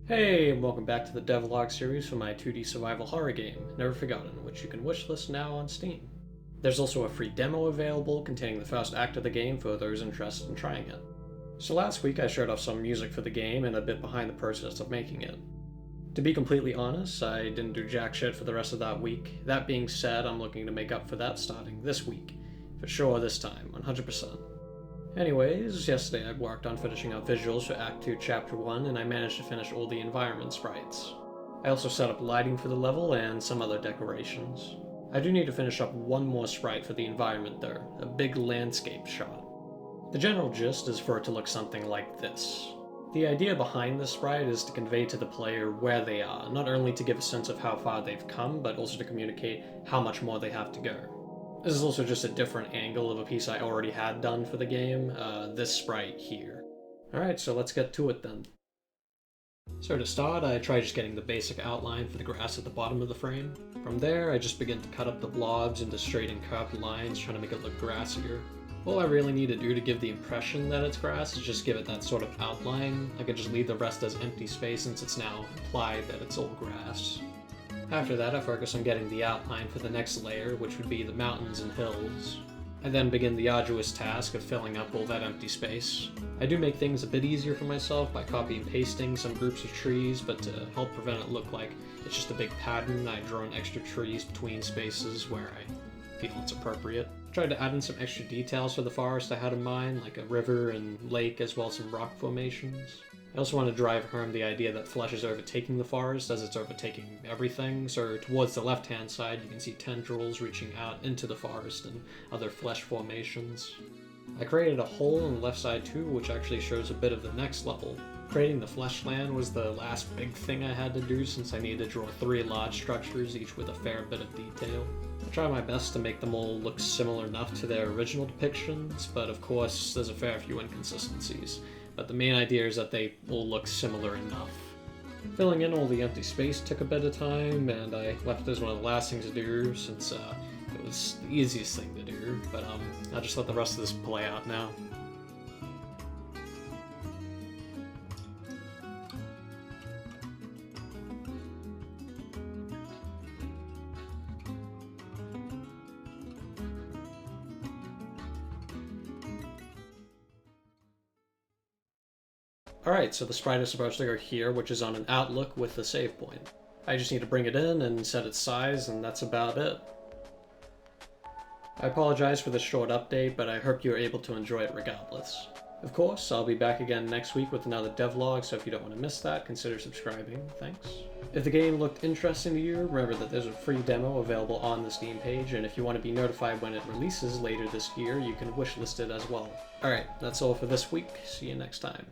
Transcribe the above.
Hey, and welcome back to the Devlog series for my 2D survival horror game, Never Forgotten, which you can wishlist now on Steam. There's also a free demo available containing the first act of the game for those interested in trying it. So last week I showed off some music for the game and a bit behind the process of making it. To be completely honest, I didn't do jack shit for the rest of that week. That being said, I'm looking to make up for that starting this week. For sure this time, 100%. Anyways, yesterday I worked on finishing up visuals for Act 2 Chapter 1 and I managed to finish all the environment sprites. I also set up lighting for the level and some other decorations. I do need to finish up one more sprite for the environment though, a big landscape shot. The general gist is for it to look something like this. The idea behind this sprite is to convey to the player where they are, not only to give a sense of how far they've come, but also to communicate how much more they have to go. This is also just a different angle of a piece I already had done for the game, this sprite here. Alright, so let's get to it then. So to start, I tried just getting the basic outline for the grass at the bottom of the frame. From there, I just began to cut up the blobs into straight and curved lines, trying to make it look grassier. All I really need to do to give the impression that it's grass is just give it that sort of outline. I can just leave the rest as empty space since it's now implied that it's all grass. After that, I focus on getting the outline for the next layer, which would be the mountains and hills. I then begin the arduous task of filling up all that empty space. I do make things a bit easier for myself by copy and pasting some groups of trees, but to help prevent it look like it's just a big pattern, I draw in extra trees between spaces where I feel it's appropriate. I tried to add in some extra details for the forest I had in mind, like a river and lake as well as some rock formations. I also want to drive home the idea that flesh is overtaking the forest as it's overtaking everything, so towards the left-hand side you can see tendrils reaching out into the forest and other flesh formations. I created a hole on the left side too, which actually shows a bit of the next level. Creating the flesh land was the last big thing I had to do since I needed to draw 3 large structures, each with a fair bit of detail. I try my best to make them all look similar enough to their original depictions, but of course there's a fair few inconsistencies. But the main idea is that they all look similar enough. Filling in all the empty space took a bit of time, and I left it as one of the last things to do since it was the easiest thing to do, but I'll just let the rest of this play out now. Alright, so the sprite is supposed to go here, which is on an outlook with the save point. I just need to bring it in and set its size, and that's about it. I apologize for the short update, but I hope you were able to enjoy it regardless. Of course, I'll be back again next week with another devlog, so if you don't want to miss that, consider subscribing. Thanks. If the game looked interesting to you, remember that there's a free demo available on the Steam page, and if you want to be notified when it releases later this year, you can wishlist it as well. Alright, that's all for this week. See you next time.